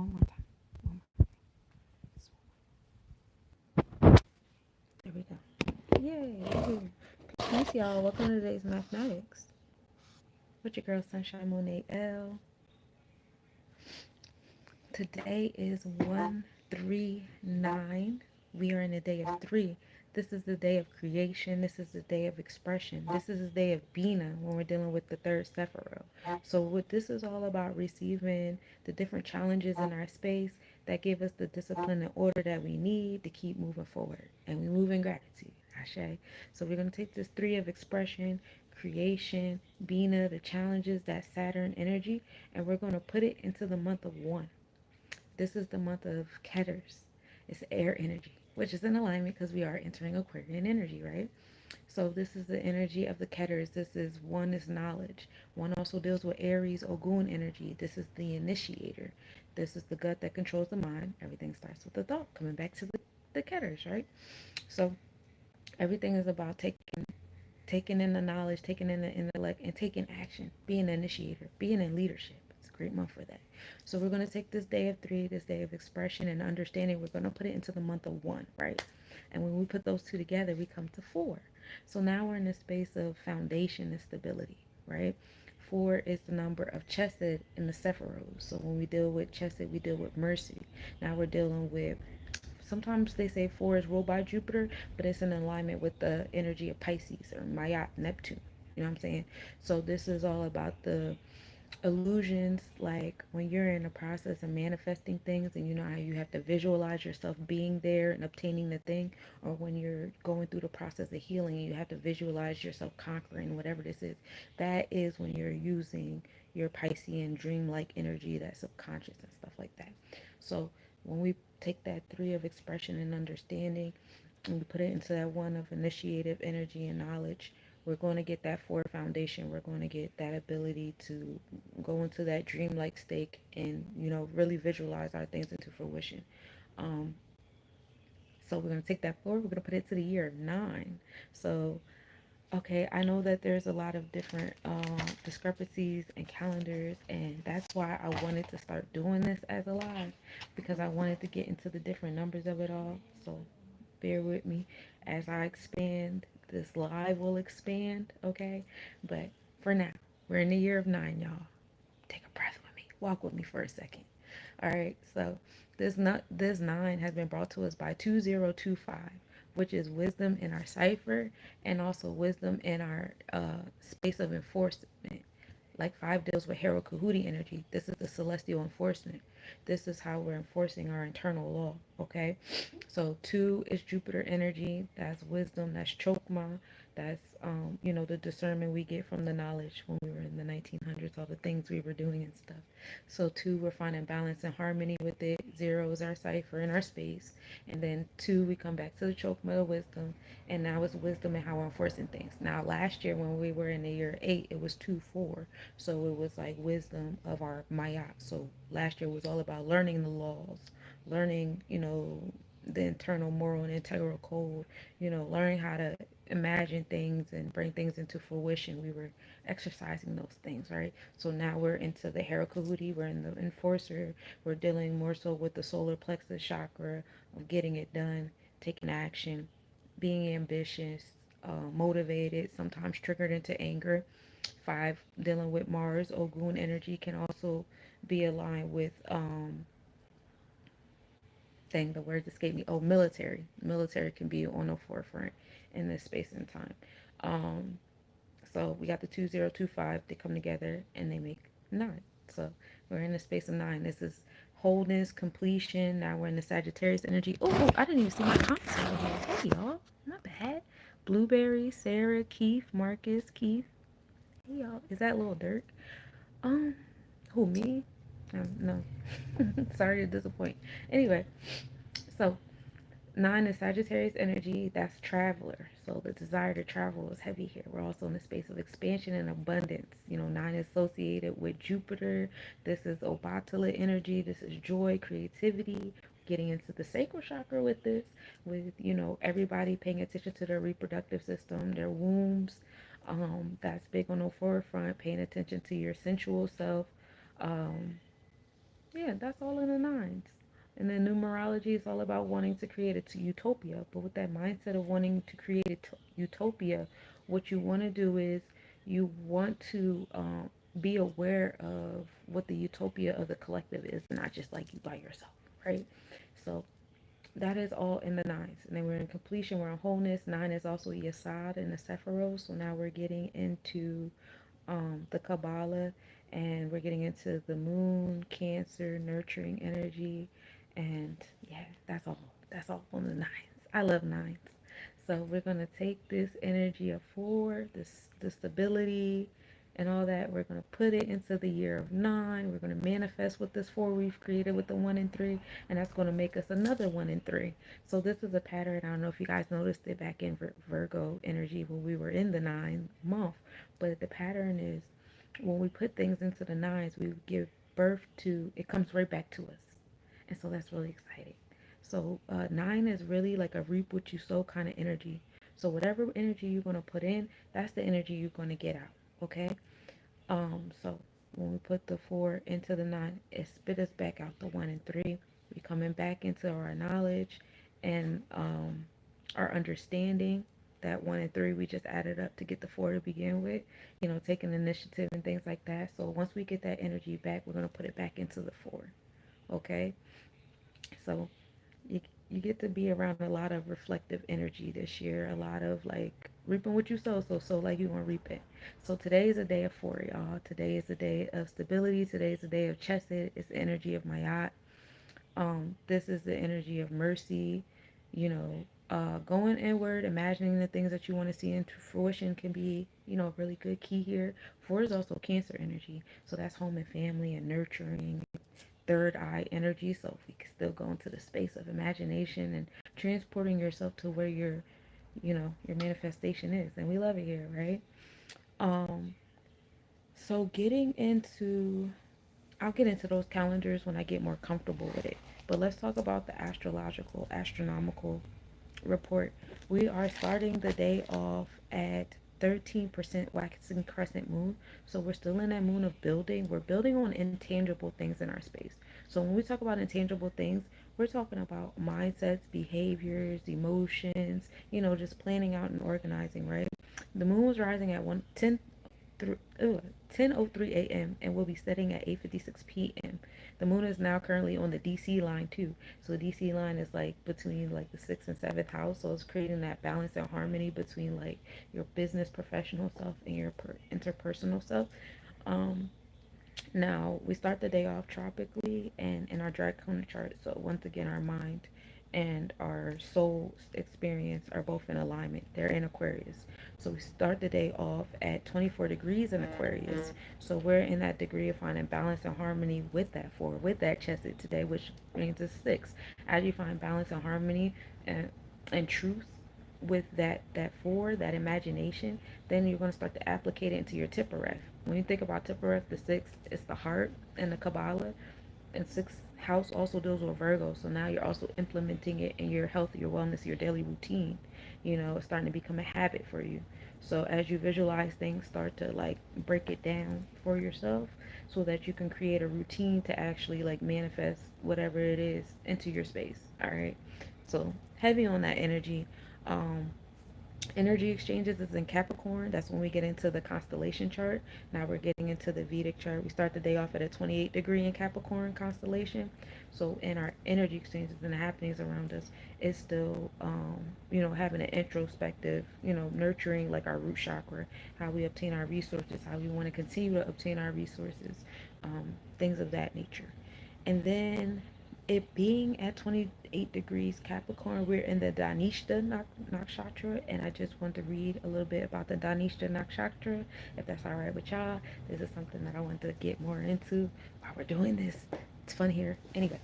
One more time. One more. There we go. Yay, we're here. Peace, y'all. Welcome to today's mathematics. With your girl, Sunshine Monie L. Today is 139. We are in the day of 3. This is the day of creation. This is the day of expression. This is the day of Bina when we're dealing with the third Sephiroth. So what this is all about, receiving the different challenges in our space that give us the discipline and order that we need to keep moving forward. And we move in gratitude. Ashe. So we're going to take this 3 of expression, creation, Bina, the challenges, that Saturn energy, and we're going to put it into the month of 1. This is the month of Ketters. It's air energy, which is in alignment because we are entering Aquarian energy, right? So this is the energy of the Ketters. This is 1 is knowledge. 1 also deals with Aries, Ogun energy. This is the initiator. This is the gut that controls the mind. Everything starts with the thought. Coming back to the Ketters, right? So everything is about taking in the knowledge, taking in the intellect, and taking action, being an initiator, being in leadership. It's a great month for that. So we're going to take this day of 3, this day of expression and understanding. We're going to put it into the month of 1, right? And when we put those 2 together, we come to 4. So now we're in the space of foundation and stability, right? 4 is the number of Chesed in the Sephiroth. So when we deal with Chesed, we deal with mercy. Now we're dealing with, sometimes they say 4 is ruled by Jupiter, but it's in alignment with the energy of Pisces or Mayat, Neptune. You know what I'm saying? So this is all about the illusions, like when you're in the process of manifesting things and you know how you have to visualize yourself being there and obtaining the thing, or when you're going through the process of healing, you have to visualize yourself conquering whatever this is. That is when you're using your Piscean dreamlike energy, that subconscious and stuff like that. So when we take that 3 of expression and understanding and we put it into that 1 of initiative energy and knowledge, we're going to get that 4 foundation. We're going to get that ability to go into that dreamlike state and, really visualize our things into fruition. Um, so we're going to take that 4, we're going to put it to the year 9. So, okay, I know that there's a lot of different discrepancies and calendars, and that's why I wanted to start doing this as a live, because I wanted to get into the different numbers of it all. So bear with me as I expand. This live will expand, okay? But for now, we're in the year of 9, y'all. Take a breath with me. Walk with me for a second. All right, so this 9 has been brought to us by 2025, which is wisdom in our cipher and also wisdom in our space of enforcement. Like 5 deals with Hero Kahuti energy. This is the celestial enforcement. This is how we're enforcing our internal law, okay? So 2 is Jupiter energy. That's wisdom. That's Chokma. That's, the discernment we get from the knowledge when we were in the 1900s, all the things we were doing and stuff. So 2, we're finding balance and harmony with it. 0 is our cipher and our space. And then 2, we come back to the Chokma of wisdom. And now it's wisdom and how we're enforcing things. Now, last year when we were in the year 8, it was 2-4. So it was like wisdom of our Mayat. So last year was all about learning the laws, learning, the internal moral and integral code, learning how to imagine things and bring things into fruition. We were exercising those things, right? So now we're into the Herakuhuti, we're in the enforcer, we're dealing more so with the solar plexus chakra of getting it done, taking action, being ambitious, motivated, sometimes triggered into anger. 5, dealing with Mars, Ogun energy can also be aligned with dang, the words escape me. Oh, military. Military can be on the forefront in this space and time. Um, so we got the 2025, they come together and they make 9. So we're in the space of 9. This is wholeness, completion. Now we're in the Sagittarius energy. Oh, I didn't even see my comments over here. Hey, y'all. Not bad. Blueberry, Sarah, Keith, Marcus, Keith. Hey, y'all. Is that little Dirk? Um, who, me? No. Sorry to disappoint. Anyway, so 9 is Sagittarius energy. That's traveler. So the desire to travel is heavy here. We're also in the space of expansion and abundance. 9 is associated with Jupiter. This is Obatala energy. This is joy, creativity. Getting into the sacral chakra with this, with everybody paying attention to their reproductive system, their wombs. That's big on the forefront. Paying attention to your sensual self. Um, Yeah, that's all in the nines. And then numerology is all about wanting to create a utopia. But with that mindset of wanting to create a utopia, what you want to do is you want to be aware of what the utopia of the collective is, not just like you by yourself, right? So that is all in the nines. And then we're in completion, we're in wholeness. Nine is also Yesod and the Sephiroth. So now we're getting into the Kabbalah, and we're getting into the moon, Cancer, nurturing energy, and yeah, that's all. That's all on the nines. I love nines. So we're gonna take this energy of four, this the stability and all that. We're gonna put it into the year of nine. We're gonna manifest with this four we've created with the one and three, and that's gonna make us another one and three. So this is a pattern. I don't know if you guys noticed it back in Virgo energy when we were in the 9 month, but the pattern is when we put things into the nines, we give birth to it comes right back to us, and so that's really exciting. So nine is really like a reap what you sow kind of energy. So whatever energy you're gonna put in, that's the energy you're gonna get out. Okay. So when we put the four into the nine, it spit us back out the one and three. We coming back into our knowledge and our understanding. That one and three we just added up to get the four to begin with, taking initiative and things like that. So once we get that energy back, we're gonna put it back into the four. Okay. So you you get to be around a lot of reflective energy this year, a lot of like reaping what you sow, so like you gonna reap it. So today is a day of four, y'all. Today is a day of stability. Today is a day of chesed. It's the energy of Mayat. This is the energy of mercy. Going inward, imagining the things that you want to see into fruition can be, a really good key here. Four is also Cancer energy, so that's home and family and nurturing, third eye energy. So we can still go into the space of imagination and transporting yourself to where your manifestation is. And we love it here, right? Um, so getting into I'll get into those calendars when I get more comfortable with it. But let's talk about the astrological, astronomical report. We are starting the day off at 13% waxing crescent moon. So we're still in that moon of building. We're building on intangible things in our space. So when we talk about intangible things, we're talking about mindsets, behaviors, emotions, just planning out and organizing, right? The moon was rising at 10:03 a.m. and will be setting at 8:56 p.m. The moon is now currently on the DC line too. So the DC line is like between like the 6th and 7th house. So it's creating that balance and harmony between like your business professional self and your interpersonal self. Um, Now we start the day off tropically and in our Draconic chart. So once again, our mind and our soul experience are both in alignment. They're in Aquarius. So we start the day off at 24 degrees in Aquarius. So we're in that degree of finding balance and harmony with that four, with that chesed today, which means it's six. As you find balance and harmony and truth with that four, that imagination, then you're going to start to applicate it into your Tippereth. When you think about Tippereth, the sixth is the heart and the Kabbalah, and sixth house also deals with Virgo. So now you're also implementing it in your health, your wellness, your daily routine. It's starting to become a habit for you. So as you visualize things, start to like break it down for yourself so that you can create a routine to actually like manifest whatever it is into your space. All right. So heavy on that energy. Um, Energy exchanges is in Capricorn. That's when we get into the constellation chart. Now we're getting into the Vedic chart. We start the day off at a 28 degree in Capricorn constellation. So in our energy exchanges and the happenings around us, it's still, having an introspective, nurturing like our root chakra, how we obtain our resources, how we want to continue to obtain our resources, things of that nature. And then it being at 28 degrees Capricorn, we're in the Dhanishta Nakshatra, and I just want to read a little bit about the Dhanishta Nakshatra, if that's all right with y'all. This is something that I want to get more into while we're doing this. It's fun here. Anyway,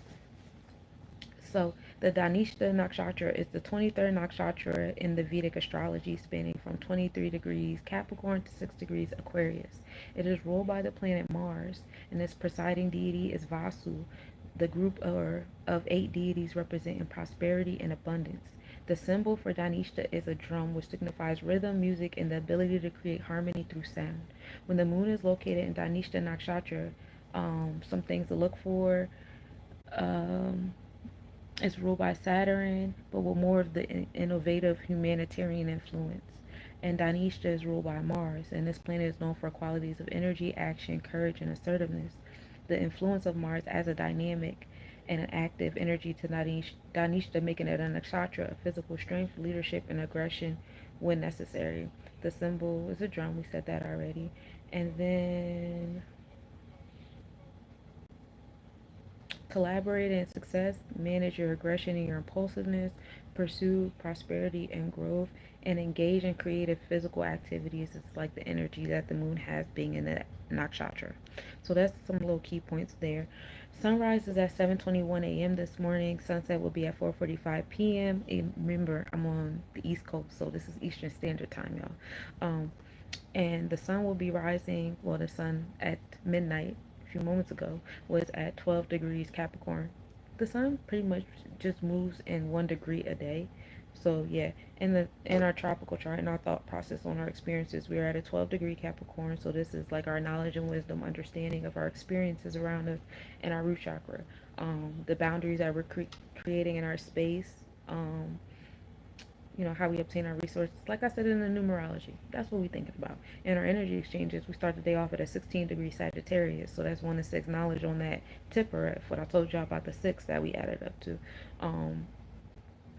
so the Dhanishta Nakshatra is the 23rd Nakshatra in the Vedic astrology, spanning from 23 degrees Capricorn to 6 degrees Aquarius. It is ruled by the planet Mars, and its presiding deity is Vasu, the group of 8 deities representing prosperity and abundance. The symbol for Dhanishta is a drum, which signifies rhythm, music, and the ability to create harmony through sound. When the moon is located in Dhanishta Nakshatra, Some things to look for. Um, it's ruled by Saturn, but with more of the innovative humanitarian influence. And Danishta is ruled by Mars, and this planet is known for qualities of energy, action, courage, and assertiveness. The influence of Mars as a dynamic and an active energy to Danishta, making it a nakshatra of physical strength, leadership, and aggression when necessary. The symbol is a drum, we said that already. And then collaborate in success, manage your aggression and your impulsiveness, pursue prosperity and growth, and engage in creative physical activities. It's like the energy that the moon has being in the nakshatra. So that's some little key points there. Sunrise is at 7:21 a.m. this morning. Sunset will be at 4:45 p.m. And remember, I'm on the East Coast, so this is Eastern Standard Time, y'all. And the sun will be rising, well, the sun at midnight a few moments ago was at 12 degrees Capricorn. The sun pretty much just moves in 1 degree a day. So yeah, in our tropical chart, in our thought process on our experiences, we are at a 12-degree Capricorn. So this is like our knowledge and wisdom, understanding of our experiences around us and our root chakra, the boundaries that we're creating in our space, how we obtain our resources. Like I said in the numerology, that's what we're thinking about. In our energy exchanges, we start the day off at a 16-degree Sagittarius. So that's 1 to 6 knowledge on that tipper, what I told y'all about the 6 that we added up to. Um,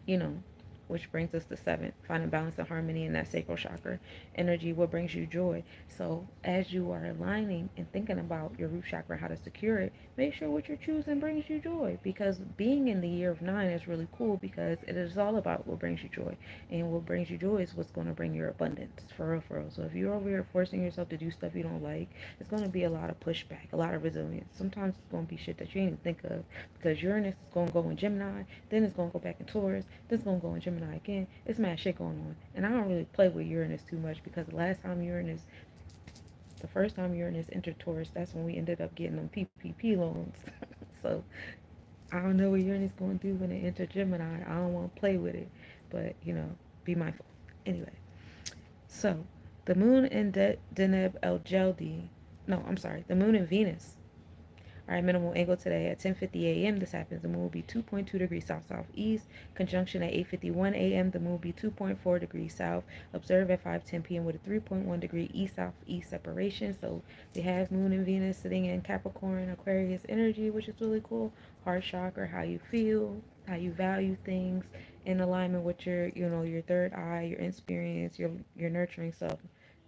you know, which brings us to 7, finding balance and harmony in that sacral chakra. Energy, what brings you joy. So as you are aligning and thinking about your root chakra, how to secure it, make sure what you're choosing brings you joy. Because being in the year of 9 is really cool because it is all about what brings you joy. And what brings you joy is what's going to bring your abundance, for real, for real. So if you're over here forcing yourself to do stuff you don't like, it's going to be a lot of pushback, a lot of resilience. Sometimes it's going to be shit that you ain't even think of, because Uranus is going to go in Gemini, then it's going to go back in Taurus, then it's going to go in Gemini again. It's mad shit going on. And I don't really play with Uranus too much, because the first time Uranus entered Taurus, that's when we ended up getting them PPP loans. So I don't know what Uranus going to do when it enters Gemini. I don't want to play with it, but be mindful. Anyway, so the moon in Deneb El Geldi, no, I'm sorry, the moon in Venus. All right, minimal angle today at 10:50 a.m. This happens. The moon will be 2.2 degrees south southeast. Conjunction at 8:51 a.m. The moon will be 2.4 degrees south. Observe at 5:10 p.m. with a 3.1 degree east southeast separation. So we have moon and Venus sitting in Capricorn, Aquarius energy, which is really cool. Heart chakra, how you feel, how you value things, in alignment with your third eye, your experience, your nurturing self.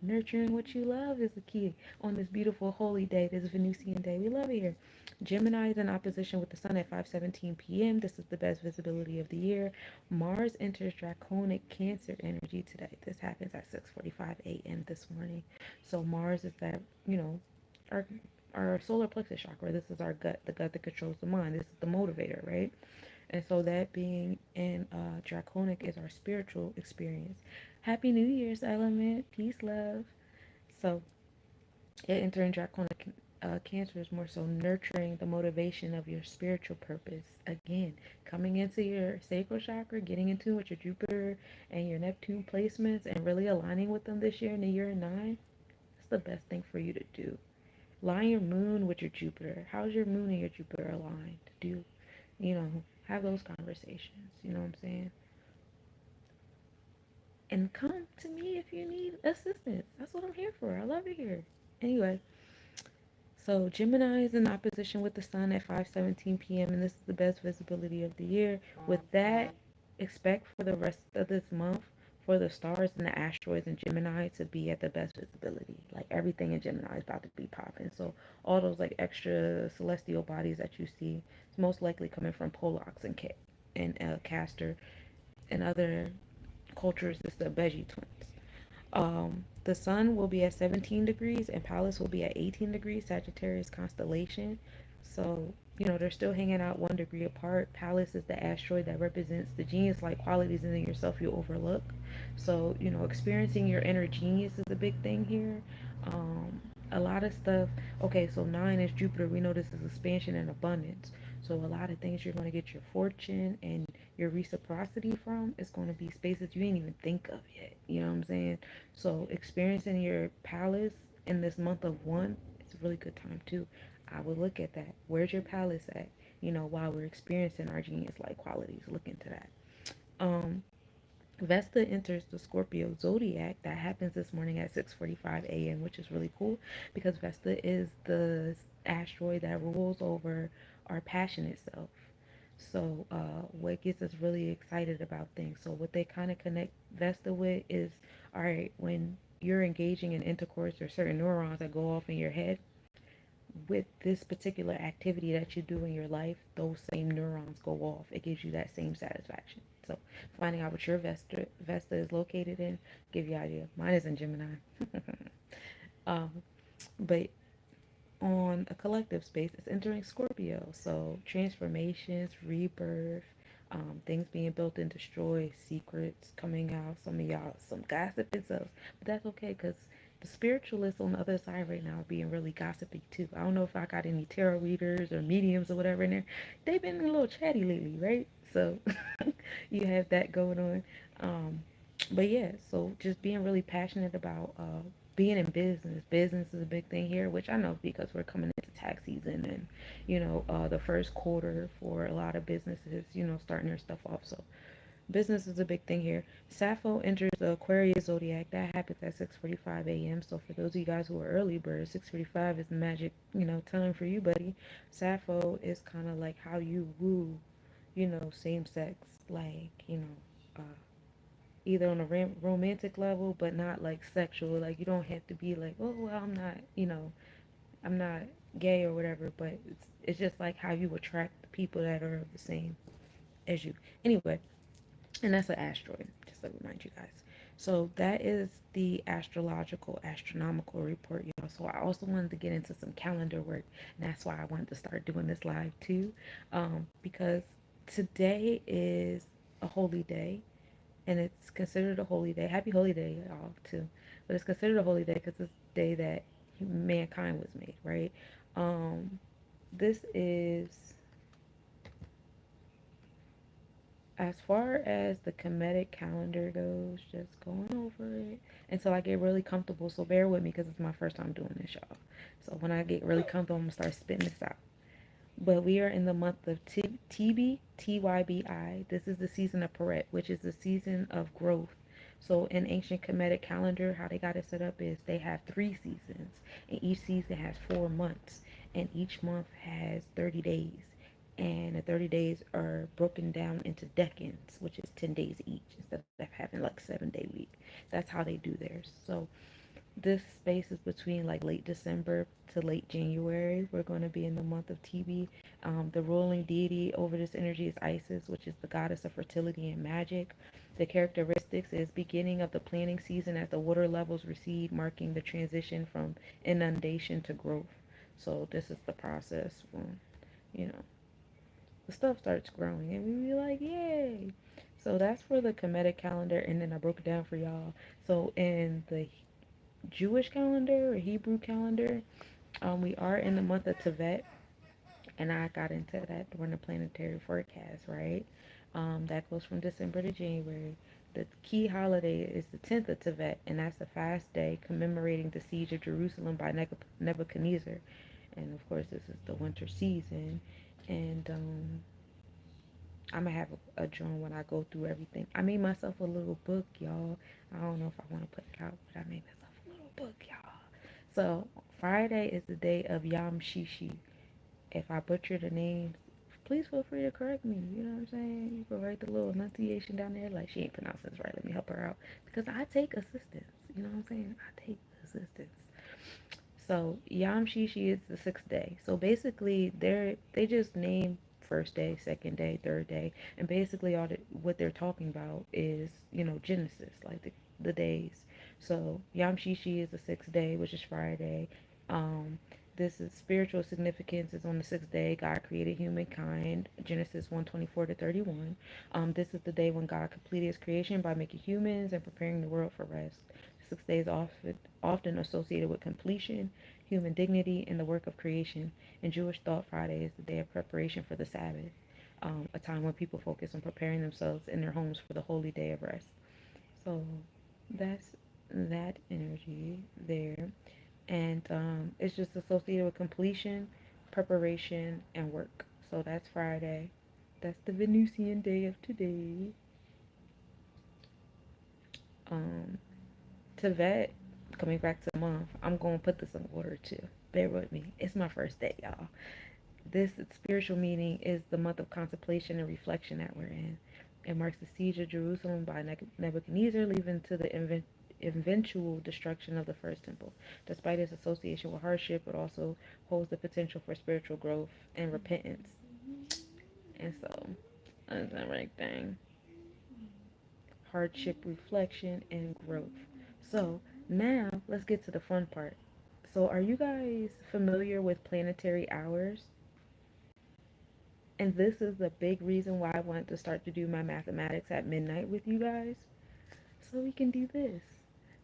Nurturing what you love is the key on this beautiful holy day, this Venusian day. We love it here. Gemini is in opposition with the sun at 5:17 p.m. This is the best visibility of the year. Mars enters Draconic Cancer energy today. This happens at 6:45 a.m. this morning. So Mars is that, our our solar plexus chakra. This is our gut, the gut that controls the mind. This is the motivator, right? And so that being in Draconic is our spiritual experience. Happy New Year's, element. Peace, love. So entering Draconic Cancer is more so nurturing the motivation of your spiritual purpose. Again, coming into your sacral chakra, getting into with your Jupiter and your Neptune placements, and really aligning with them this year in the year 9. That's the best thing for you to do. Line your moon with your Jupiter. How's your moon and your Jupiter aligned? Do have those conversations. You know what I'm saying? And come to me if you need assistance. That's what I'm here for. I love it here. Anyway, so Gemini is in opposition with the sun at 5:17 p.m. and this is the best visibility of the year. With that, expect for the rest of this month for the stars and the asteroids in Gemini to be at the best visibility. Like everything in Gemini is about to be popping. So all those like extra celestial bodies that you see, it's most likely coming from Polox and Castor and other cultures. It's the Beji twins. The sun will be at 17 degrees and Pallas will be at 18 degrees, Sagittarius constellation. So, they're still hanging out 1 degree apart. Pallas is the asteroid that represents the genius like qualities in yourself you overlook. So, experiencing your inner genius is a big thing here. A lot of stuff. Okay, so 9 is Jupiter. We know this is expansion and abundance. So, a lot of things you're going to get your fortune and your reciprocity from is going to be spaces you ain't even think of yet. You know what I'm saying? So experiencing your palace in this month of 1, it's a really good time too. I would look at that. Where's your palace at? While we're experiencing our genius like qualities, look into that. Um, Vesta enters the Scorpio zodiac. That happens this morning at 6:45 a.m., which is really cool because Vesta is the asteroid that rules over our passionate self. So, what gets us really excited about things? So, what they kind of connect Vesta with is, all right, when you're engaging in intercourse, there's certain neurons that go off in your head. With this particular activity that you do in your life, those same neurons go off. It gives you that same satisfaction. So, finding out what your Vesta is located in, give you an idea. Mine is in Gemini. um, but on a collective space, it's entering Scorpio. So transformations, rebirth, things being built and destroyed, secrets coming out. Some of y'all, some gossip itself, but that's okay because the spiritualists on the other side right now are being really gossipy too. I don't know if I got any tarot readers or mediums or whatever in there. They've been a little chatty lately, right? So you have that going on. Um, but yeah, so just being really passionate about being in business. Business is a big thing here, which I know because we're coming into tax season and the first quarter for a lot of businesses, starting their stuff off. So business is a big thing here. Sappho enters the Aquarius zodiac. That happens at 6:45 a.m. So for those of you guys who are early birds, 6:45 is the magic, time for you, buddy. Sappho is kind of like how you woo, same sex, like, either on a romantic level, but not like sexual. Like you don't have to be like, oh well, I'm not, I'm not gay or whatever. But it's just like how you attract the people that are the same as you. Anyway, and that's an asteroid. Just to remind you guys. So that is the astrological, astronomical report, y'all. So I also wanted to get into some calendar work, and that's why I wanted to start doing this live too, because today is a holy day and it's considered a holy day. Happy holy day, y'all, too. But it's considered a holy day because it's the day that mankind was made, right? Um, this is as far as the Kemetic calendar goes, just going over it until I get really comfortable. So bear with me because it's my first time doing this, y'all. So when I get really comfortable, I'm gonna start spitting this out. But we are in the month of Tibi, Tybi. This is the season of Peret, which is the season of growth. So in ancient Kemetic calendar, how they got it set up is they have 3 seasons, and each season has 4 months, and each month has 30 days. And the 30 days are broken down into decans, which is 10 days each instead of having like 7 day week. That's how they do theirs. So this space is between like late December to late January. We're going to be in the month of TB. The ruling deity over this energy is Isis, which is the goddess of fertility and magic. The characteristics is beginning of the planting season as the water levels recede, marking the transition from inundation to growth. So this is the process when, you know, the stuff starts growing and we be like, yay. So that's for the Kemetic calendar, and then I broke it down for y'all. So in the Jewish calendar or Hebrew calendar, we are in the month of Tevet, and I got into that during the planetary forecast, right? That goes from December to January. The key holiday is the 10th of Tevet, and that's a fast day commemorating the siege of Jerusalem by Nebuchadnezzar. And of course, this is the winter season, and I'm gonna have a journal when I go through everything. I made myself a little book, y'all. I don't know if I want to put it out, but I made myself a little book, y'all. So Friday is the day of Yam Shishi. If I butcher the names, please feel free to correct me. You know what I'm saying? You can write the little enunciation down there. Like, she ain't pronouncing this right. Let me help her out. Because I take assistance. You know what I'm saying? I take assistance. So Yam Shishi is the 6th day. So basically, they just name first day, second day, third day, and basically what they're talking about is Genesis, like the days. So Yam Shishi is the 6th day, which is Friday. Um, this is spiritual significance is on the 6th day. God created humankind. Genesis 1:24-31. This is the day when God completed His creation by making humans and preparing the world for rest. 6th day is often associated with completion, human dignity, and the work of creation. In Jewish thought, Friday is the day of preparation for the Sabbath, a time when people focus on preparing themselves in their homes for the holy day of rest. So that's that energy there. And it's just associated with completion. preparation, and work. So that's Friday. That's the Venusian day of today. Um, Tevet, coming back to the month, I'm going to put this in order too. Bear with me. It's my first day, y'all. This spiritual meaning is the month of contemplation and reflection that we're in. It marks the siege of Jerusalem by Nebuchadnezzar, leading to the eventual destruction of the first temple. Despite its association with hardship, it also holds the potential for spiritual growth and repentance. And so, that's the right thing. Hardship, reflection, and growth. So, now let's get to the fun part. So, are you guys familiar with planetary hours? And this is the big reason why I wanted to start to do my mathematics at midnight with you guys. So we can do this.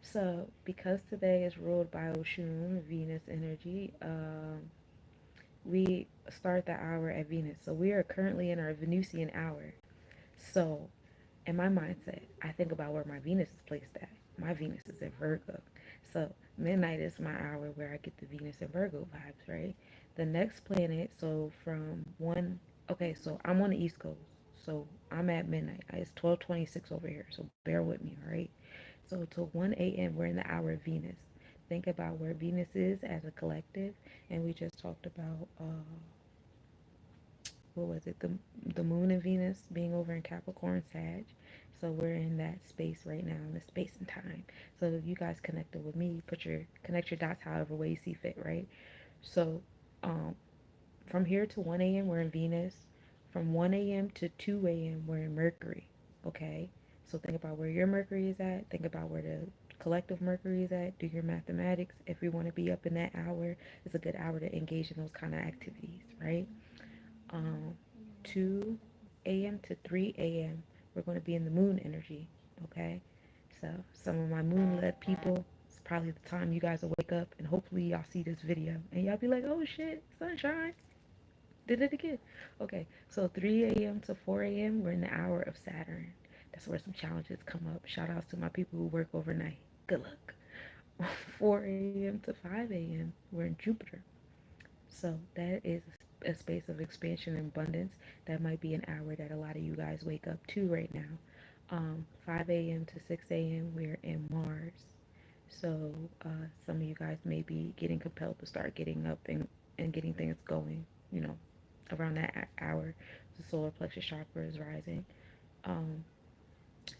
So, because today is ruled by Oshun, Venus energy, we start the hour at Venus. So, we are currently in our Venusian hour. So, in my mindset, I think about where my Venus is placed at. My Venus is in Virgo. So, midnight is my hour where I get the Venus and Virgo vibes, right? The next planet, so from 1, okay, so I'm on the East Coast. So, I'm at midnight. It's 12:26 over here. So, bear with me, all right? So, till 1 a.m., we're in the hour of Venus. Think about where Venus is as a collective. And we just talked about what was it, the moon and Venus being over in Capricorn Sag. So we're in that space right now, in the space and time. So if you guys connected with me, connect your dots however way you see fit, right? So um from here to 1 a.m. we're in Venus. From 1 a.m. to 2 a.m. we're in Mercury. Okay? So think about where your Mercury is at. Think about where the collective Mercury is at. Do your mathematics. If we want to be up in that hour, it's a good hour to engage in those kind of activities, right? um, 2 a.m. to 3 a.m. We're going to be in the moon energy, okay? So, some of my moon led people, it's probably the time you guys will wake up and hopefully y'all see this video and y'all be like, oh shit, sunshine, did it again. Okay, so 3 a.m. to 4 a.m., we're in the hour of Saturn. That's where some challenges come up. Shout outs to my people who work overnight. Good luck. 4 a.m. to 5 a.m., we're in Jupiter. So that is a space of expansion and abundance. That might be an hour that a lot of you guys wake up to right now. 5 a.m. to 6 a.m. we're in Mars. So some of you guys may be getting compelled to start getting up and getting things going, you know, around that hour. The solar plexus chakra is rising. Um,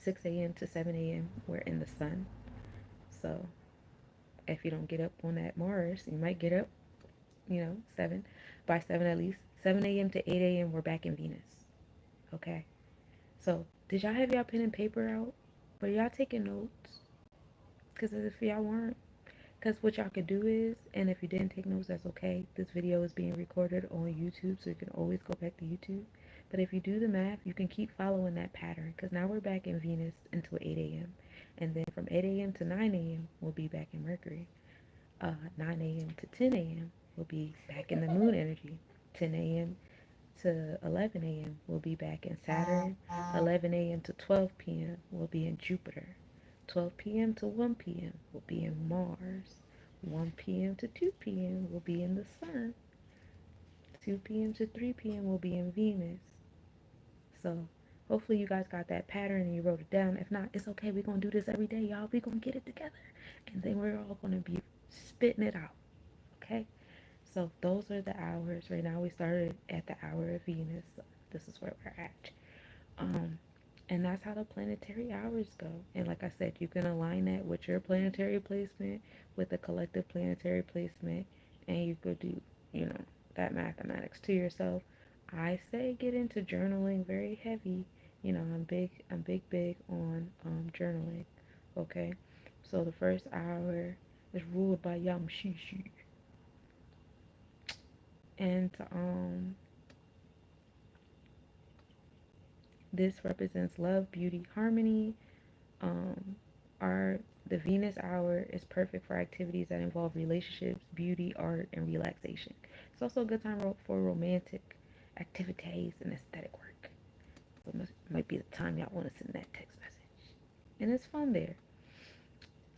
6 a.m. to 7 a.m. we're in the sun. So if you don't get up on that Mars, you might get up, 7, by 7 at least. 7 a.m. to 8 a.m. we're back in Venus. Okay. So, did y'all have y'all pen and paper out? Were y'all taking notes? Because if y'all weren't, because what y'all could do is, and if you didn't take notes, that's okay. This video is being recorded on YouTube, so you can always go back to YouTube. But if you do the math, you can keep following that pattern. Because now we're back in Venus until 8 a.m. And then from 8 a.m. to 9 a.m., we'll be back in Mercury. 9 a.m. to 10 a.m. will be back in the moon energy. 10 a.m. to 11 a.m. we'll be back in Saturn. 11 a.m. to 12 p.m. we'll be in Jupiter. 12 p.m. to 1 p.m. we'll be in Mars. 1 p.m. to 2 p.m. we'll be in the Sun. 2 p.m. to 3 p.m. we'll be in Venus. So hopefully you guys got that pattern and you wrote it down. If not, it's okay. We're going to do this every day, y'all. We're going to get it together. And then we're all going to be spitting it out. Okay? So those are the hours. Right now we started at the hour of Venus. So this is where we're at. Um, and that's how the planetary hours go. And like I said, you can align that with your planetary placement, with the collective planetary placement, and you could do, that mathematics to yourself. I say get into journaling very heavy. I'm big on journaling. Okay. So the first hour is ruled by Yamshishi. And this represents love, beauty, harmony. Um, our the Venus hour is perfect for activities that involve relationships, beauty, art, and relaxation. It's also a good time for romantic activities and aesthetic work. So it might be the time y'all want to send that text message, and it's fun there.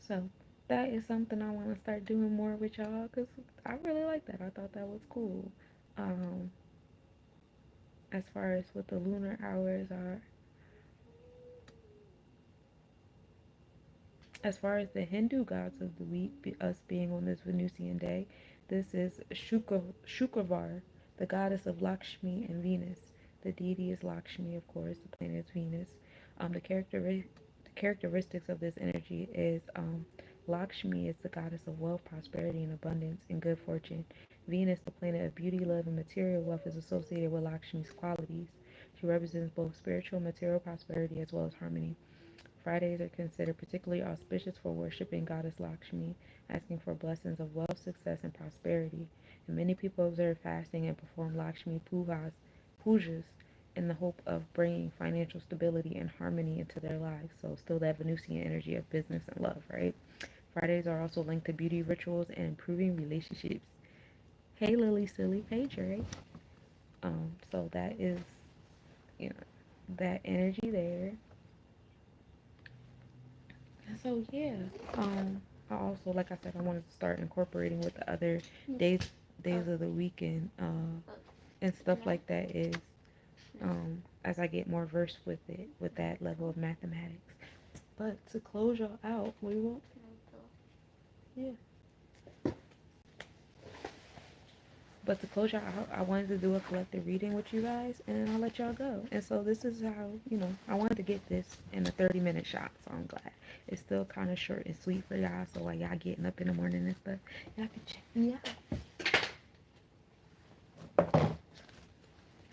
So that is something I want to start doing more with y'all because I really like that. I thought that was cool. Um, as far as what the lunar hours are, as far as the Hindu gods of the week, us being on this Venusian day, this is Shukravar, the goddess of Lakshmi and Venus. The deity is Lakshmi, of course. The planet is Venus. The characteristics of this energy is Lakshmi is the goddess of wealth, prosperity, and abundance and good fortune. Venus, the planet of beauty, love, and material wealth, is associated with Lakshmi's qualities. She represents both spiritual and material prosperity as well as harmony. Fridays are considered particularly auspicious for worshiping Goddess Lakshmi, asking for blessings of wealth, success, and prosperity. And many people observe fasting and perform Lakshmi pujas in the hope of bringing financial stability and harmony into their lives. So, still that Venusian energy of business and love, right? Fridays are also linked to beauty rituals and improving relationships. Hey, Lily Silly. Hey, Dre. So that is, you know, that energy there. So yeah, I also, like I said, I wanted to start incorporating with the other days days of the weekend, and stuff like that is, as I get more versed with it, with that level of mathematics. But to close y'all out, we will, yeah. But to close y'all out, I wanted to do a collective reading with you guys, and then I'll let y'all go. And so this is how, I wanted to get this in a 30-minute shot, so I'm glad. It's still kind of short and sweet for y'all, so while y'all getting up in the morning and stuff, y'all can check me out.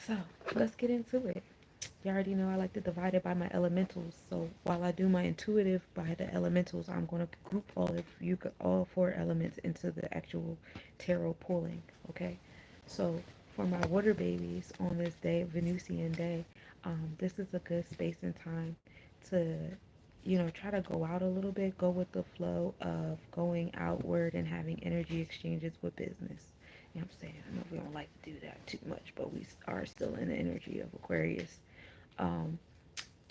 So let's get into it. You already know I like to divide it by my elementals. So while I do my intuitive by the elementals, I'm going to group all four elements into the actual tarot pulling. Okay. So for my water babies on this day, Venusian day, this is a good space and time to, try to go out a little bit, go with the flow of going outward and having energy exchanges with business. You know what I'm saying? I know we don't like to do that too much, but we are still in the energy of Aquarius. Um,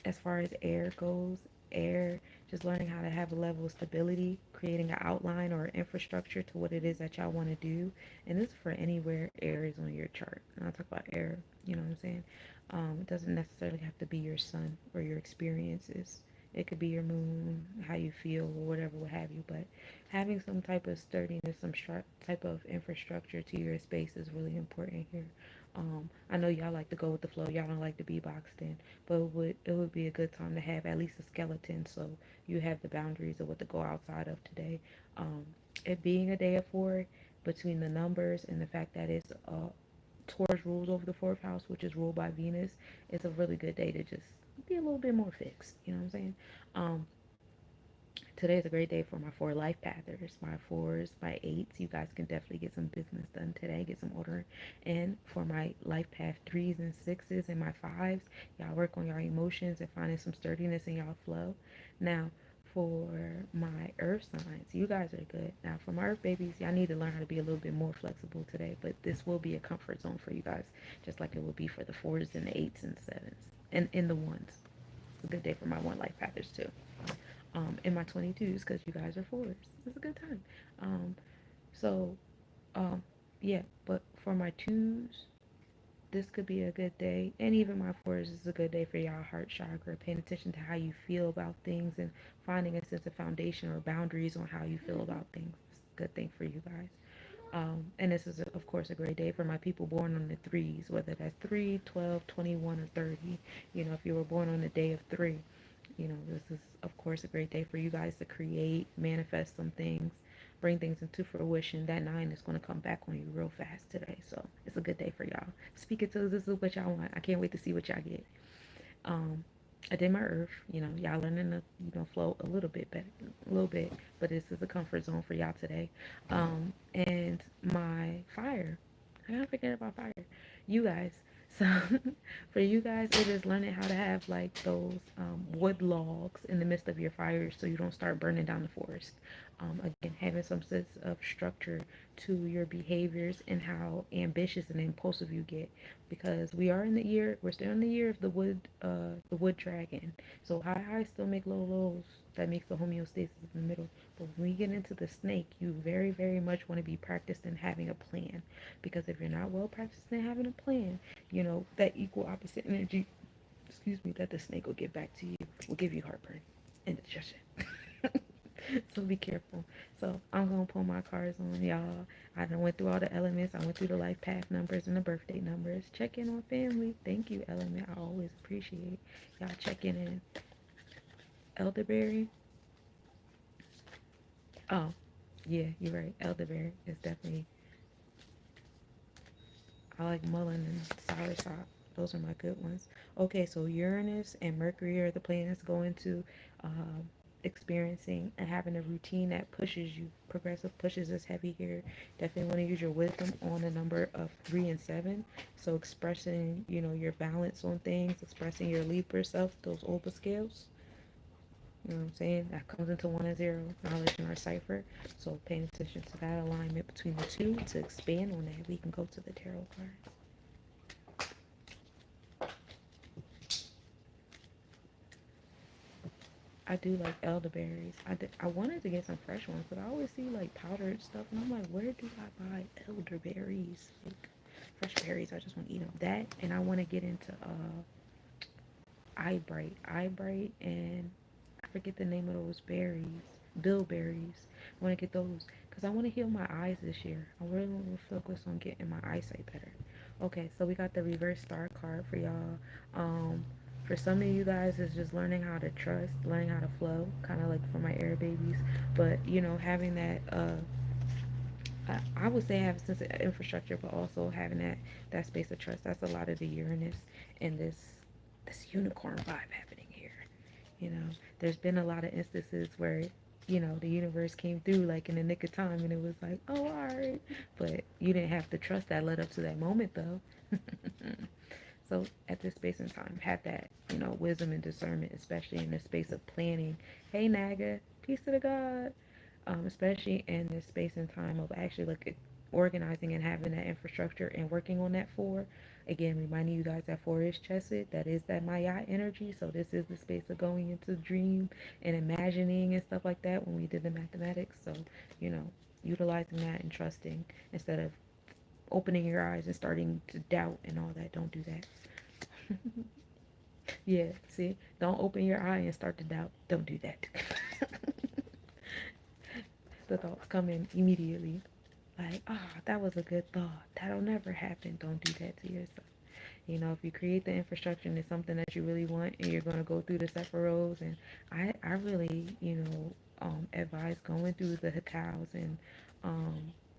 as far as air goes, air, just learning how to have a level of stability, creating an outline or infrastructure to what it is that y'all want to do. And this is for anywhere air is on your chart. And I'll talk about air, you know what I'm saying? It doesn't necessarily have to be your sun or your experiences. It could be your moon, how you feel, or whatever, what have you. But having some type of sturdiness, some type of infrastructure to your space is really important here. I know y'all like to go with the flow. Y'all don't like to be boxed in, but it would be a good time to have at least a skeleton, so you have the boundaries of what to go outside of today. Um, it being a day of four, between the numbers and the fact that it's Taurus rules over the fourth house, which is ruled by Venus, it's a really good day to just be a little bit more fixed. You know what I'm saying? Um, Today is a great day for my four life pathers, my fours, my eights. You guys can definitely get some business done today, get some order. And for my life path threes and sixes and my fives, y'all work on your emotions and finding some sturdiness in y'all flow. Now, for my earth signs, you guys are good. Now, for my earth babies, y'all need to learn how to be a little bit more flexible today, but this will be a comfort zone for you guys, just like it will be for the fours and the eights and sevens and in the ones. It's a good day for my one life pathers too, in my 22s, because you guys are fours. It's a good time. Um, so, um, yeah, but for my twos, this could be a good day. And even my fours is a good day for y'all heart chakra, paying attention to how you feel about things and finding a sense of foundation or boundaries on how you feel about things. It's a good thing for you guys. And this is, of course, a great day for my people born on the threes, whether that's 3, 12, 21, or 30. If you were born on the day of 3, this is, of course, a great day for you guys to create, manifest some things, bring things into fruition. That 9 is going to come back on you real fast today. So it's a good day for y'all. Speak it to this is what y'all want. I can't wait to see what y'all get. Um, I did my earth, y'all learning to, flow a little bit better, a little bit, but this is a comfort zone for y'all today. And my fire, I gotta forget about fire. You guys, so for you guys, it is learning how to have like those wood logs in the midst of your fires so you don't start burning down the forest. Again, having some sense of structure to your behaviors and how ambitious and impulsive you get, because we're still in the year of the wood dragon. So high highs still make low lows. That makes the homeostasis in the middle. But when we get into the snake, you very, very much want to be practiced in having a plan. Because if you're not well practiced in having a plan, that equal opposite energy, excuse me, that the snake will give back to you will give you heartburn and indigestion. So be careful. So I'm gonna pull my cards on y'all. I done went through all the elements. I went through the life path numbers and the birthday numbers. Check in on family. Thank you, element. I always appreciate y'all checking in. Elderberry. Oh, yeah, you're right. Elderberry is definitely. I like mullein and soursop. Those are my good ones. Okay, so Uranus and Mercury are the planets going to experiencing and having a routine that pushes you. Progressive pushes is heavy here. Definitely want to use your wisdom on the number of 3 and 7. So expressing, your balance on things, expressing your Libra self, those Oba scales. You know what I'm saying? That comes into 1 and 0, knowledge in our cipher. So paying attention to that alignment between the two. To expand on that, we can go to the tarot cards. I do like elderberries. I wanted to get some fresh ones, but I always see like powdered stuff, and I'm like, where do I buy elderberries? Like fresh berries. I just want to eat them. That, and I want to get into eyebright, and I forget the name of those berries. Bilberries. I want to get those because I want to heal my eyes this year. I really want to focus on getting my eyesight better. Okay, so we got the reverse star card for y'all. For some of you guys, it's just learning how to trust, learning how to flow, kind of like for my air babies. But having that, I would say have a sense of infrastructure, but also having that space of trust. That's a lot of the Uranus and this unicorn vibe happening here. There's been a lot of instances where the universe came through like in the nick of time, and it was like, oh, all right, but you didn't have the trust that led up to that moment though. So at this space and time, have that, wisdom and discernment, especially in the space of planning. Hey, Naga, peace to the God. Especially in this space and time of actually like organizing and having that infrastructure and working on that four. Again, reminding you guys that four is chesed. That is that Maya energy. So this is the space of going into dream and imagining and stuff like that when we did the mathematics. So, utilizing that and trusting instead of opening your eyes and starting to doubt and all that. Don't do that. Yeah, see? Don't open your eye and start to doubt. Don't do that. The thoughts come in immediately. Like, that was a good thought. That'll never happen. Don't do that to yourself. If you create the infrastructure and it's something that you really want and you're going to go through the sephiroths, and I really, advise going through the hakaus and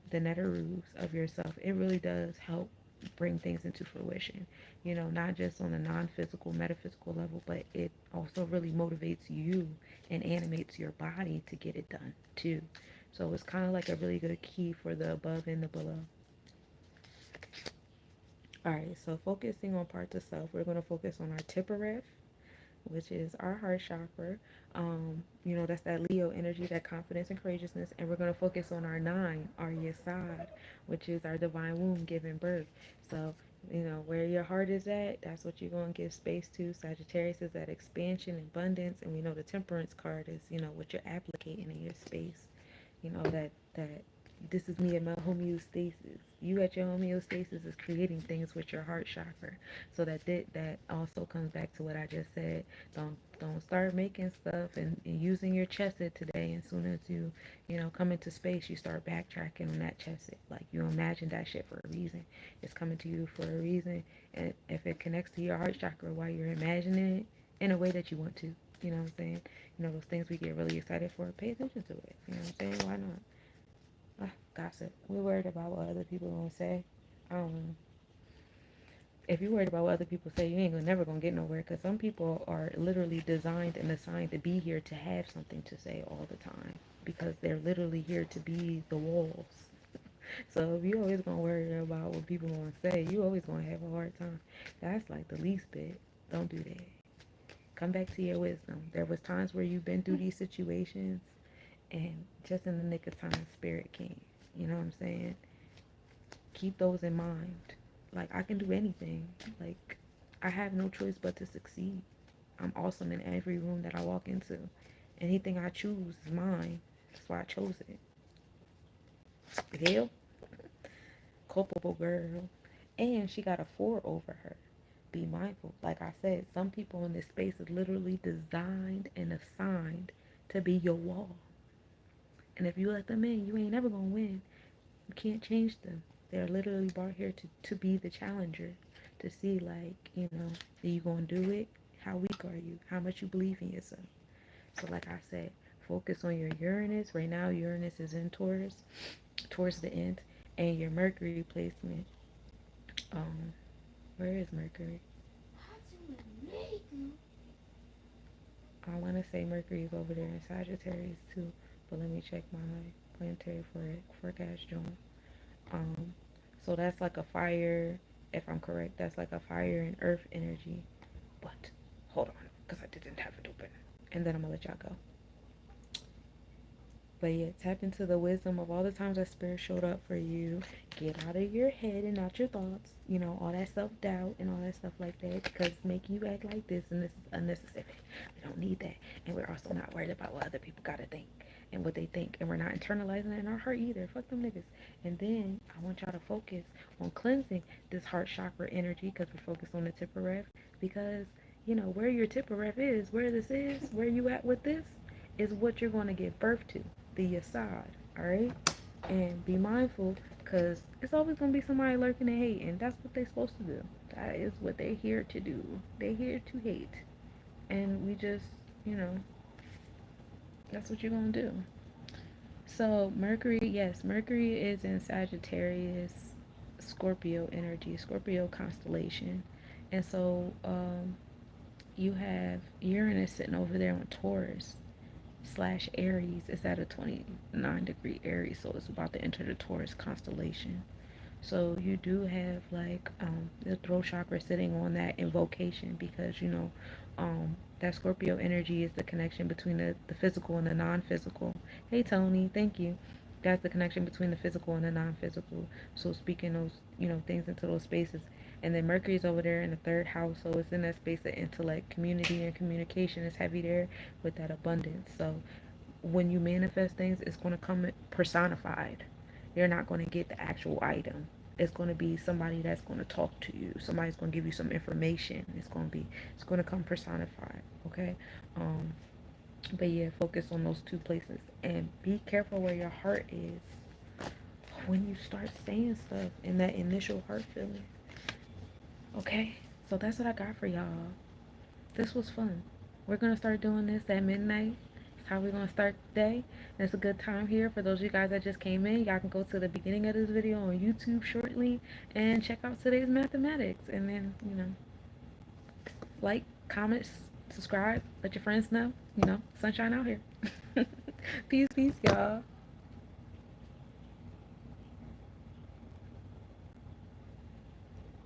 the netarus of yourself. It really does help bring things into fruition, not just on a non-physical, metaphysical level, but it also really motivates you and animates your body to get it done too. So it's kind of like a really good key for the above and the below. All right, so focusing on parts of self, we're going to focus on our Tippereth, which is our heart chakra. That's that Leo energy, that confidence and courageousness. And we're going to focus on our 9, our Yesod, which is our divine womb giving birth. So, where your heart is at, that's what you're going to give space to. Sagittarius is that expansion, abundance. And we know the temperance card is, what you're applicating in your space. That this is me at my homeostasis. You at your homeostasis is creating things with your heart chakra. So that also comes back to what I just said. Don't start making stuff and using your chesed today. And as soon as you come into space, you start backtracking on that chesed. Like you imagine that shit for a reason. It's coming to you for a reason. And if it connects to your heart chakra while you're imagining it in a way that you want to, you know what I'm saying? Those things we get really excited for, pay attention to it. You know what I'm saying? Why not? Gossip. We're worried about what other people are going to say. If you're worried about what other people say, you ain't never going to get nowhere, because some people are literally designed and assigned to be here to have something to say all the time, because they're literally here to be the walls. So if you always going to worry about what people going to say, you always going to have a hard time. That's like the least bit. Don't do that. Come back to your wisdom. There was times where you've been through these situations, and just in the nick of time, spirit came. You know what I'm saying? Keep those in mind. Like, I can do anything. Like, I have no choice but to succeed. I'm awesome in every room that I walk into. Anything I choose is mine. That's why I chose it. The hell? Culpable girl. And she got a 4 over her. Be mindful. Like I said, some people in this space is literally designed and assigned to be your wall. And if you let them in, you ain't never gonna win. You can't change them. They're literally brought here to be the challenger. To see, like, are you gonna do it? How weak are you? How much you believe in yourself? So like I said, focus on your Uranus. Right now Uranus is in Taurus towards the end. And your Mercury placement. Um, where is Mercury? I want to say Mercury is over there in Sagittarius too, but let me check my planetary forecast joint. Um, so that's like a fire, if I'm correct, that's like a fire and earth energy. But hold on, because I didn't have it open. And then I'm gonna let y'all go. But yeah, tap into the wisdom of all the times that spirit showed up for you. Get out of your head and out your thoughts. All that self-doubt and all that stuff like that. Because it's making you act like this, and this is unnecessary. We don't need that. And we're also not worried about what other people gotta think and what they think. And we're not internalizing it in our heart either. Fuck them niggas. And then I want y'all to focus on cleansing this heart chakra energy, because we're focused on the tipper because where your tipper is, where this is, where you at with this, is what you're going to give birth to, the Yesod, alright? And be mindful, because it's always going to be somebody lurking and hating. That's what they're supposed to do. That is what they're here to do. They're here to hate. And we just, that's what you're going to do. So, Mercury, yes, Mercury is in Sagittarius, Scorpio energy, Scorpio constellation. And so, you have Uranus sitting over there on Taurus / Aries. It's at a 29-degree Aries, so it's about to enter the Taurus constellation. So you do have like the throat chakra sitting on that invocation, because that Scorpio energy is the connection between the physical and the non-physical. Hey Tony, thank you. That's the connection between the physical and the non-physical. So speaking those things into those spaces. And then Mercury's over there in the third house, so it's in that space of intellect, community, and communication is heavy there with that abundance. So when you manifest things, it's going to come personified. You're not going to get the actual item. It's going to be somebody that's going to talk to you. Somebody's going to give you some information. It's going to come personified. Okay. But yeah, focus on those two places and be careful where your heart is when you start saying stuff in that initial heart feeling. Okay. So that's what I got for y'all. This was fun. We're going to start doing this at midnight. How we're gonna start the day. And it's a good time here for those of you guys that just came in. Y'all can go to the beginning of this video on YouTube shortly and check out today's mathematics, and then like, comment, subscribe, let your friends know. Sunshine out here. Peace, y'all.